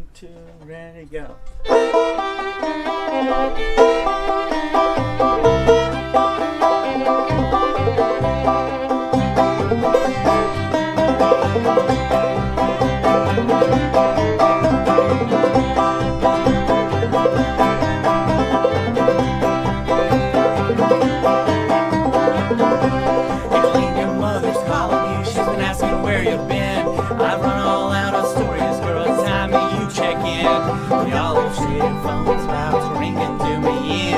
1, 2, ready, go. Phone's about to ring and do me in.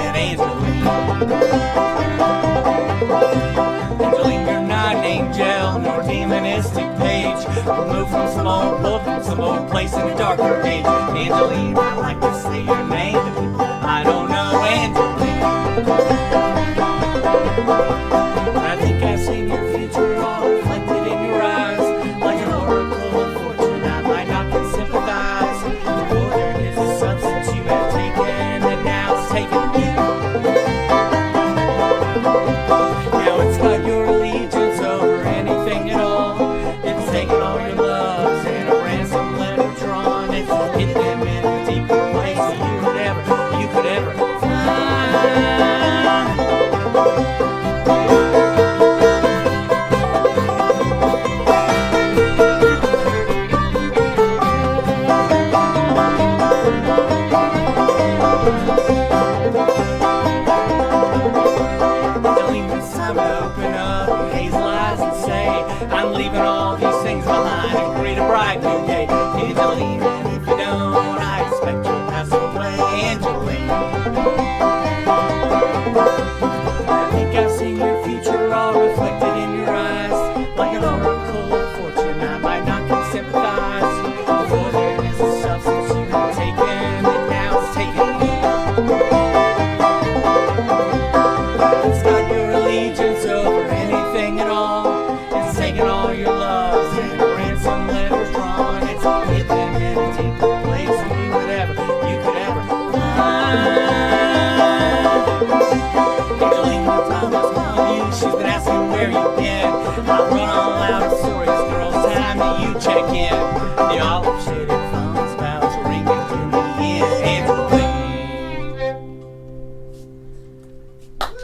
Angeline, you're not an angel nor demonistic page, removed from some old book from some old place in a darker age. Angeline, I like to say your name to people I don't know. Angeline, I think I've seen your future all reflected in your eyes, like an oracle of fortune. I might not can sympathize, for there is a substance you have taken and now it's taken you. Now it's got your allegiance over anything at all. It's taken all your loves and a ransom letter drawn. It's hit them in a deeper place than you could ever find. I'm leaving all these things behind and create a bright new day. Angeline, and if you don't, I expect you'll pass away. Angeline, I think I've seen your future all reflected in your eyes, like an oracle of fortune. I might not can sympathize, for there is a substance you have taken and now it's taken you. It's got your allegiance over anything at all. Taking all your loves and ransom letters drawn. It's hit them in a deeper place than you could ever find. Angeline, the time has come you. She's been asking where you've been. I'll run all out of stories, girl. It's time that you check in. The olive shaded phone's about to ring and do me in. Angeline.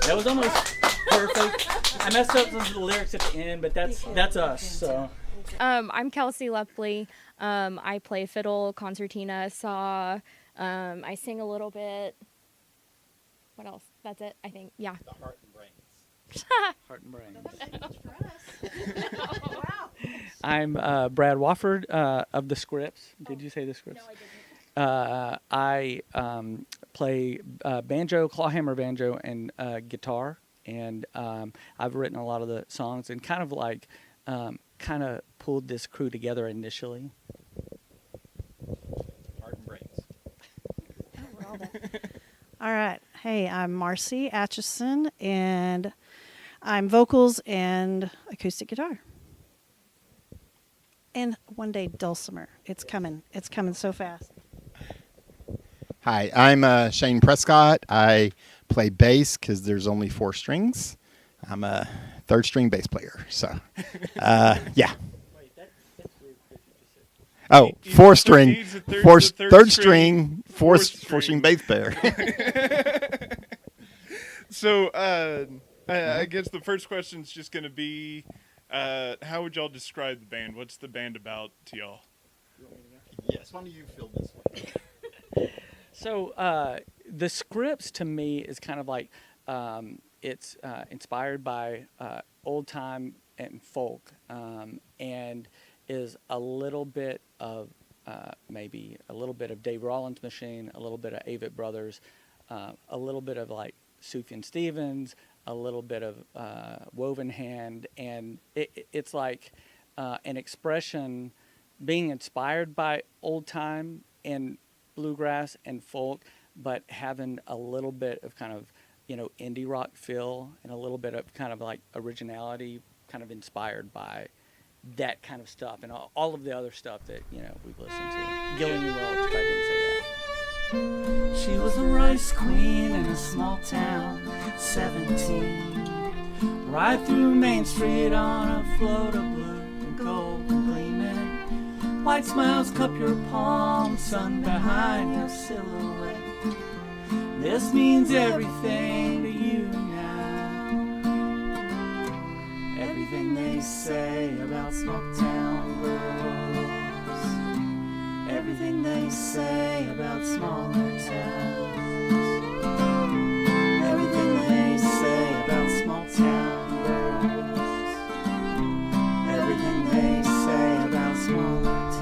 That was almost perfect. I messed up the lyrics at the end, but that's us. So, I'm Kelsey Lepley. I play fiddle, concertina, saw. I sing a little bit. What else? That's it, I think. Yeah. The heart and brains. heart and brains. That's for us. Wow. I'm Brad Wofford of the Scrips. Did you say the Scrips? No, I didn't. I play banjo, clawhammer banjo, and guitar. And I've written a lot of the songs and kind of pulled this crew together initially. Heart and brains. All right. Hey, I'm Marcy Atchison, and I'm vocals and acoustic guitar. And one day, dulcimer. It's coming. It's coming so fast. Hi, I'm Shane Prescott. I play bass because there's only 4 strings. I'm a 3rd string bass player. So, yeah. Wait, that's weird because you just said. Oh, 4 string, He's a third- four, the third third string, string, four fourth string bass player. So, I guess the first question is just going to be, how would y'all describe the band? What's the band about to y'all? Yes, why don't you fill this one? So the Scripts to me is kind of like it's inspired by old time and folk, and is a little bit of maybe a little bit of Dave Rollins Machine, a little bit of Avett Brothers, a little bit of like Sufjan Stevens, a little bit of Woven Hand, and it's like an expression being inspired by old time and bluegrass and folk, but having a little bit of kind of, indie rock feel and a little bit of kind of like originality, kind of inspired by that kind of stuff and all of the other stuff that, we've listened to. Gillian Welch, if I didn't say that. She was a rice queen in a small town, 17. Right through Main Street on a float of blue and gold and gleaming. White smiles cup your palm, sun behind your silhouette. This means everything to you now. Everything they say about small town girls. Everything they say about smaller towns. Everything they say about small town girls. Everything they say about smaller towns.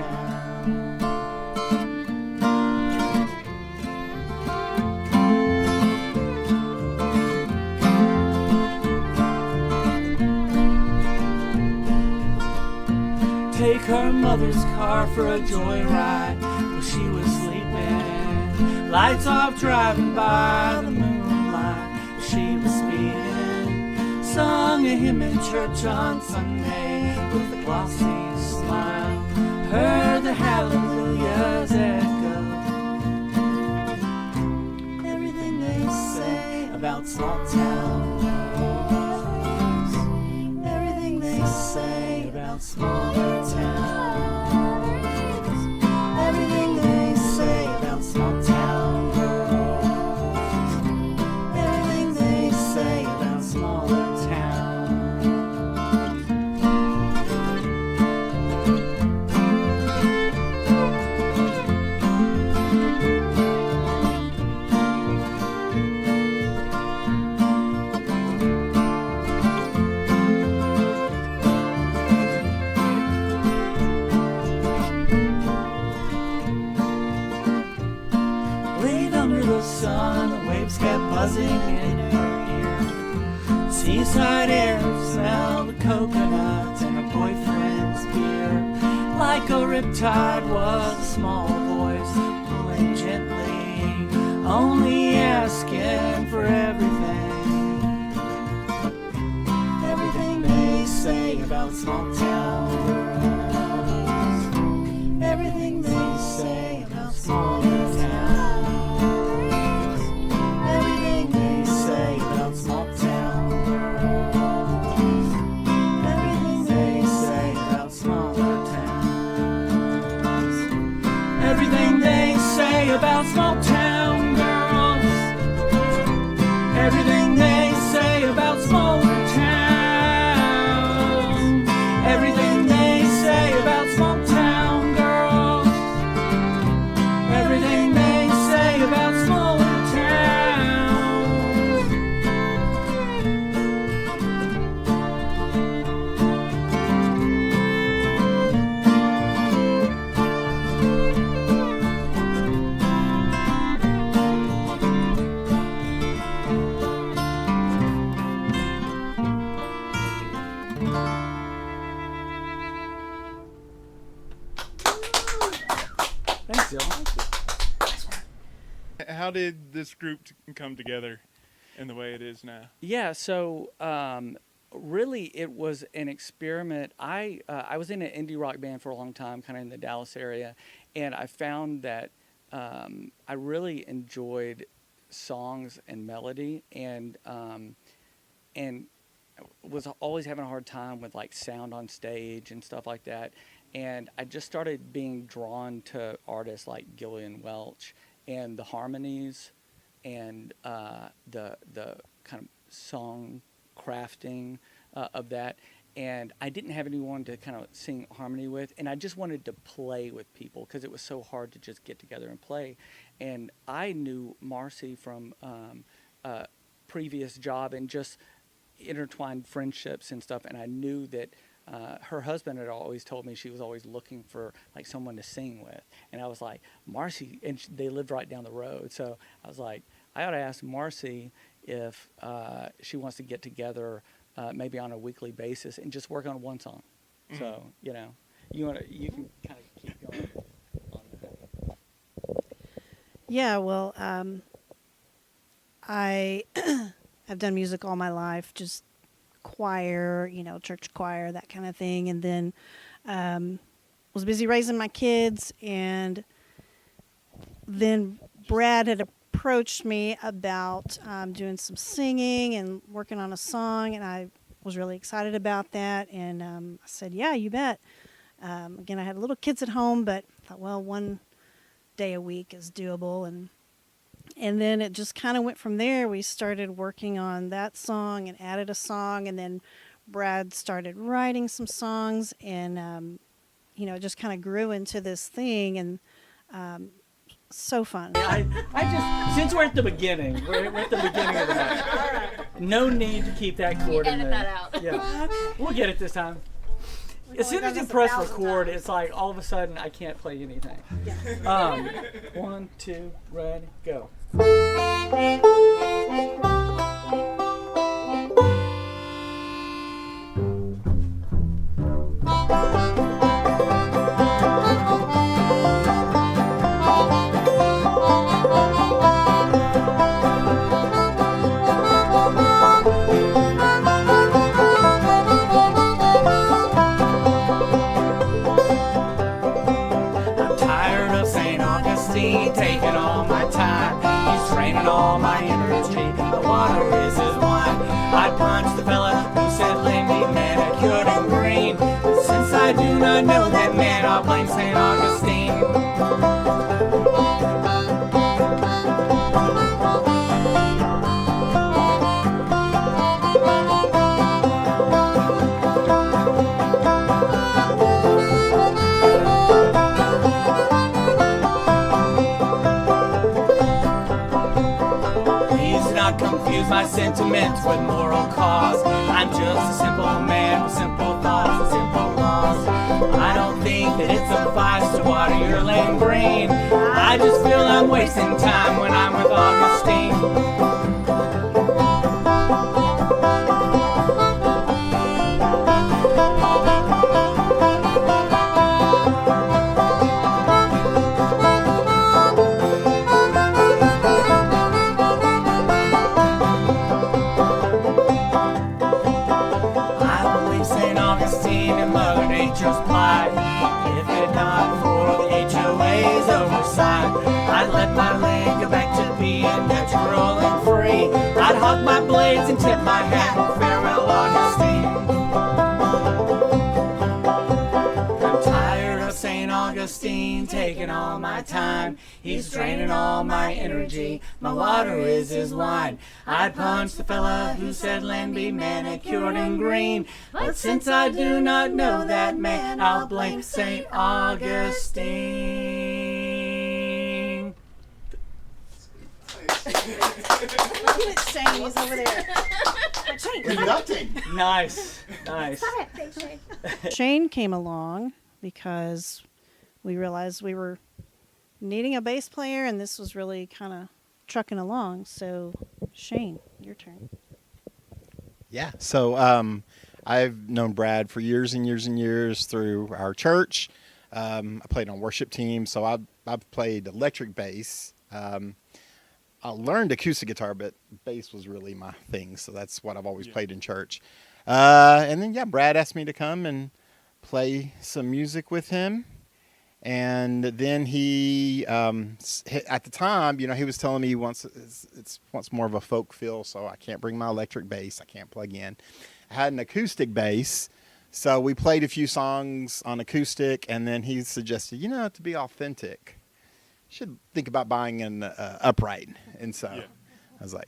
Take her mother's car for a joyride while she was sleeping. Lights off, driving by the moonlight. She was speeding. Sung a hymn in church on Sunday with a glossy smile. Heard the hallelujahs echo. Everything they say about small town girls. Everything they say about smaller towns. Everything they say about small town girls. Everything they say about smaller towns. Laid under the sun, the waves kept buzzing in her ear. Seaside air, smell the coconuts and her boyfriend's beer. Like a riptide was a small voice pulling gently, only asking for everything. Everything they say about small town girls. Everything they say about smaller towns. Everything they say about small town girls. Everything they say about smaller towns. Everything they say about small town girls. Everything they say about smaller towns. Everything they say about small town girls. Everything they say about smaller towns. Thanks, Dylan. How did this group come together in the way it is now? Yeah, so really it was an experiment. I was in an indie rock band for a long time, kind of in the Dallas area, and I found that I really enjoyed songs and melody, and was always having a hard time with like sound on stage and stuff like that. And I just started being drawn to artists like Gillian Welch and the harmonies and the kind of song crafting of that. And I didn't have anyone to kind of sing harmony with, and I just wanted to play with people because it was so hard to just get together and play. And I knew Marcy from a previous job and just intertwined friendships and stuff, and I knew that her husband had always told me she was always looking for like someone to sing with, and I was like, Marcy, and they lived right down the road, so I was like, I ought to ask Marcy if she wants to get together maybe on a weekly basis and just work on one song. Mm-hmm. So you can kind of keep going on that. Yeah, well, I have done music all my life, just choir, church choir, that kind of thing. And then was busy raising my kids. And then Brad had approached me about doing some singing and working on a song. And I was really excited about that. And I said, yeah, you bet. Again, I had little kids at home, but I thought, well, one day a week is doable. And then it just kind of went from there. We started working on that song and added a song, and then Brad started writing some songs, and it just kind of grew into this thing, and so fun. I just, since we're at the beginning, we're at the beginning of the night. No need to keep that chord in there. Edit that out. Yeah, we'll get it this time. As soon as you press record, it's like all of a sudden I can't play anything. 1, 2, ready, go. Taking all my time, he's draining all my energy. The water is his wine. I punched the fella who said, "Lend me manicured and green." But since I do not know that man, I'll blame St. Augustine. Confuse my sentiments with moral cause. I'm just a simple man with simple thoughts and simple laws. I don't think that it's a vice to water your land green. I just feel I'm wasting time when I'm with Augustine. I'd let my land go back to being natural and free. I'd hug my blades and tip my hat and farewell Augustine. I'm tired of St. Augustine taking all my time. He's draining all my energy. My water is his wine. I'd punch the fella who said land be manicured and green. But since I do not know that man, I'll blame St. Augustine. Look at Shane, he's over there. Shane, Conducting. Nice. Shane came along because we realized we were needing a bass player, and this was really kind of trucking along. So, Shane, your turn. Yeah. So I've known Brad for years and years and years through our church. I played on worship teams, so I've played electric bass. I learned acoustic guitar, but bass was really my thing, so that's what I've always played in church. And then, Brad asked me to come and play some music with him. And then he, at the time, he was telling me he wants more of a folk feel, so I can't bring my electric bass. I can't plug in. I had an acoustic bass, so we played a few songs on acoustic, and then he suggested, to be authentic, should think about buying an upright. And so I was like,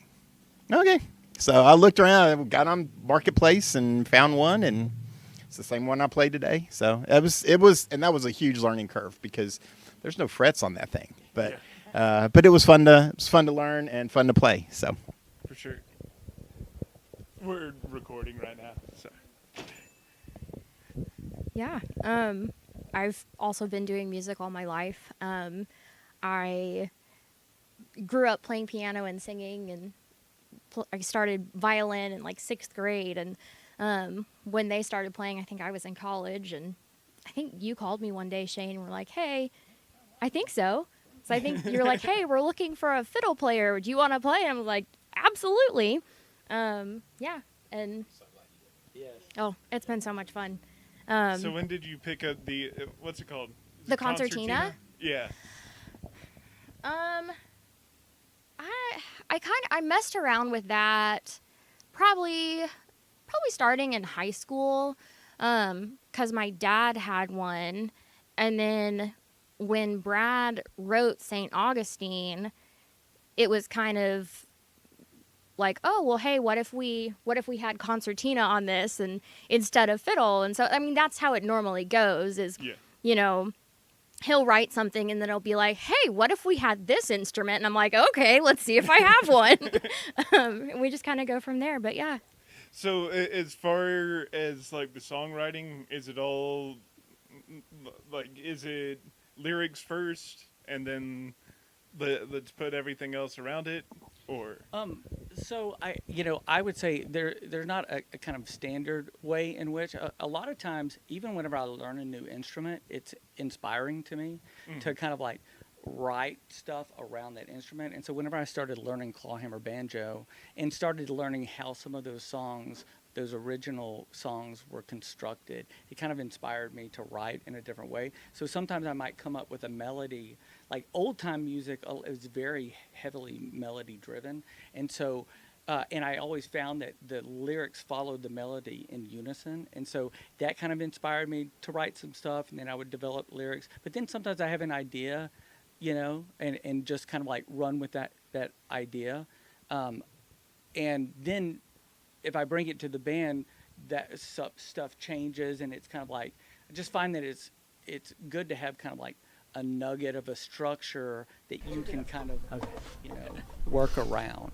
okay. So I looked around, got on Marketplace and found one, and it's the same one I played today. So it was, and that was a huge learning curve because there's no frets on that thing. But it was fun to learn and fun to play. So for sure. We're recording right now. So yeah. I've also been doing music all my life. I grew up playing piano and singing, and I started violin in like 6th grade. And when they started playing, I think I was in college, and I think you called me one day, Shane, and were like, "Hey, I think so." So I think you're like, "Hey, we're looking for a fiddle player. Do you want to play?" And I was like, "Absolutely." Yeah. And oh, it's been so much fun. so when did you pick up the what's it called? The concertina? Yeah. I messed around with that probably starting in high school. 'cause my dad had one, and then when Brad wrote St. Augustine, it was kind of like, oh, well, hey, what if we had concertina on this and instead of fiddle? And so, I mean, that's how it normally goes is, Yeah. you know, he'll write something and then it'll be like, hey, what if we had this instrument? And I'm like, okay, let's see if I have one. And we just kind of go from there. But yeah. So as far as like the songwriting, is it all like, is it lyrics first and then let's put everything else around it, or? So I would say there's not a kind of standard way in which a lot of times, even whenever I learn a new instrument, it's inspiring to me to kind of like write stuff around that instrument. And so whenever I started learning clawhammer banjo and started learning how some of those songs, those original songs were constructed, it kind of inspired me to write in a different way. So sometimes I might come up with a melody, like old time music is very heavily melody driven. And so, and I always found that the lyrics followed the melody in unison. And so that kind of inspired me to write some stuff, and then I would develop lyrics. But then sometimes I have an idea, and just kind of like run with that idea. And then if I bring it to the band, that stuff changes, and it's kind of like, I just find that it's good to have kind of like a nugget of a structure that you can kind of, work around.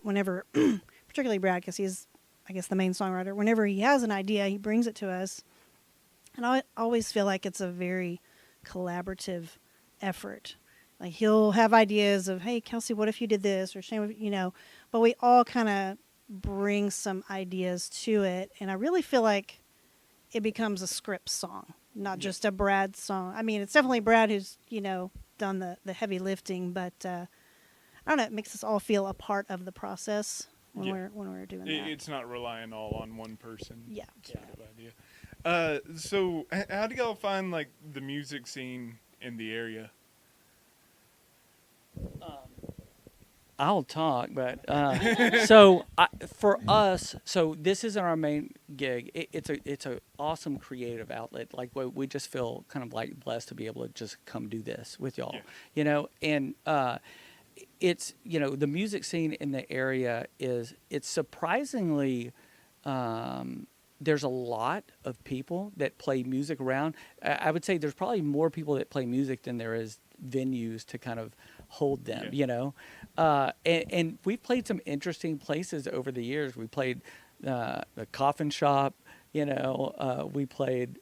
Whenever, particularly Brad, because he's, I guess, the main songwriter, whenever he has an idea, he brings it to us. And I always feel like it's a very collaborative effort. Like he'll have ideas of, hey, Kelsey, what if you did this? Or Shane, but we all kind of bring some ideas to it. And I really feel like it becomes a Scrips song, not just a Brad song. I mean, it's definitely Brad who's, done the heavy lifting, but I don't know, it makes us all feel a part of the process when we're doing that. It's not relying all on one person. Yeah. Sort of idea. So how do y'all find like the music scene in the area? I'll talk, but for us, so this isn't our main gig. It's a awesome creative outlet. Like we just feel kind of like blessed to be able to just come do this with y'all, and it's the music scene in the area it's surprisingly. There's a lot of people that play music around. I would say there's probably more people that play music than there is venues to kind of hold them, and we've played some interesting places over the years. We played the coffin shop, we played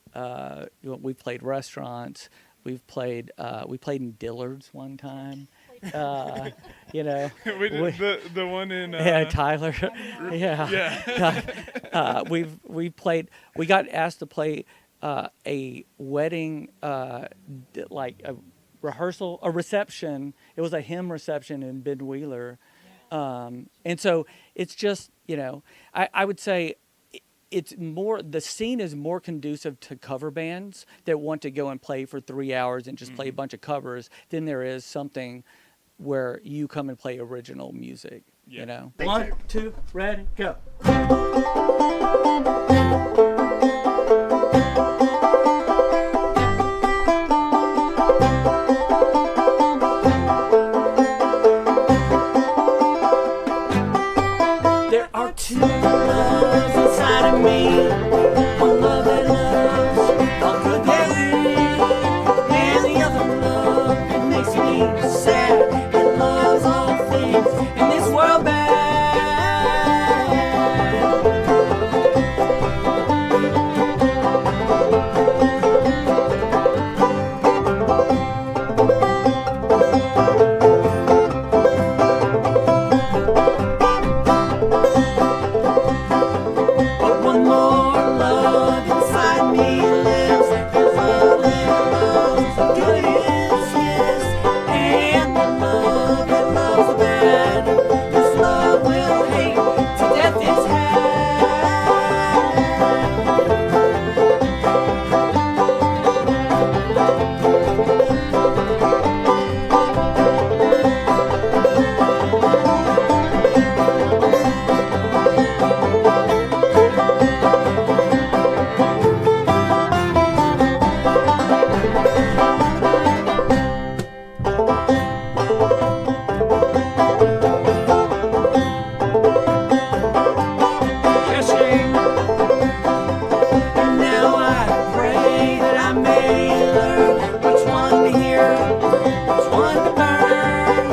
restaurants. We played in Dillard's one time. The one in Tyler. We played. We got asked to play a wedding, like a reception. It was a hymn reception in Ben Wheeler, and so it's just I would say it's more, the scene is more conducive to cover bands that want to go and play for 3 hours and just play a bunch of covers than there is something where you come and play original music, 1, 2, ready, go. There are two loves inside of me. One love that loves all good that we, and the other love that makes me sad. It loves all things in this world bad. But one more love inside me lives. There's love that loves the good is his, and the love that loves the bad. This love will hate till death is had. And now I pray that I may learn which one to hear, which one to burn.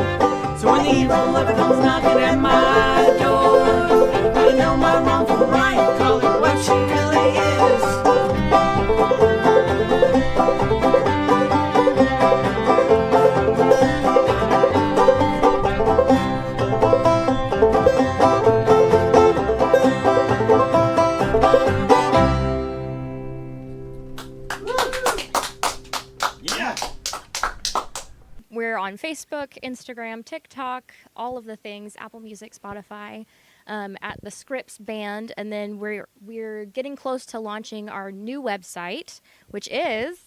So when the evil lover comes knocking at my door, I know my wrong from right, call it what she really is. We're on Facebook, Instagram, TikTok, all of the things, Apple Music, Spotify, at the Scrips Band, and then we're getting close to launching our new website, which is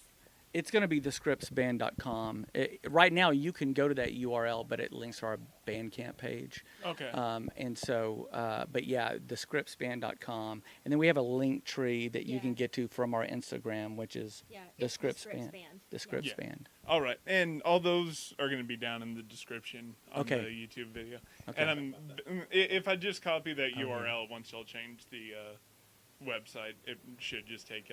It's going to be thescripsband.com. Right now, you can go to that URL, but it links to our Bandcamp page. Okay. And so, but yeah, thescripsband.com. And then we have a link tree that you can get to from our Instagram, which is the Scrips Band. The Scrips Yeah. Band. All right, and all those are going to be down in the description on Okay. the YouTube video. Okay. And if I just copy that URL, once y'all change the website, it should just take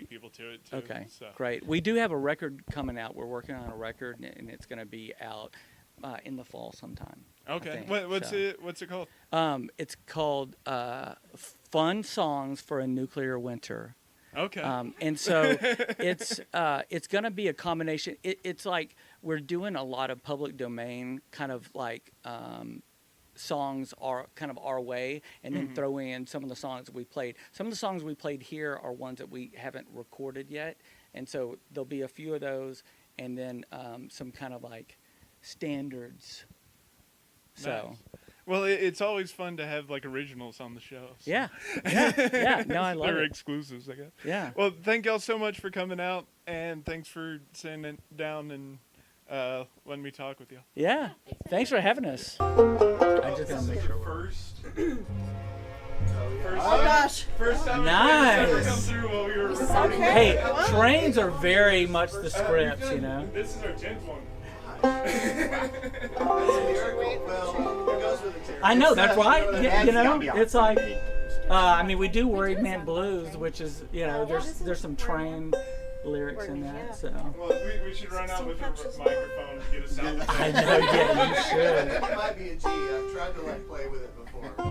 people to it too. Okay, So. great. We do have a record coming out. We're working on a record, and it's going to be out in the fall sometime. I Okay. think. What's it called? It's called Fun Songs for a Nuclear Winter. Okay. And so it's going to be a combination. It's like we're doing a lot of public domain kind of like songs are kind of our way, and then throw in some of the songs that we played. Some of the songs we played here are ones that we haven't recorded yet, and so there'll be a few of those, and then some kind of like standards. So. Nice. Well, it's always fun to have like originals on the show. So. Yeah. Yeah. No, I love They're it. exclusives, I guess. Yeah. Well, thank y'all so much for coming out, and thanks for sitting down and letting me talk with you. Yeah. Thanks for having us. I just gotta make sure. First gosh. time Nice. ever come through while we were recording. Hey, trains are very much the Scrips, you know. This is our 10th one. I know, that's right. You know, it's like, I mean, we do Worried Man Blues, which is, you know, there's some train lyrics in that, so. Well, we should run out with a microphone and get a sound effect. I know, yeah, you should. That might be a G. I've tried to play with it before.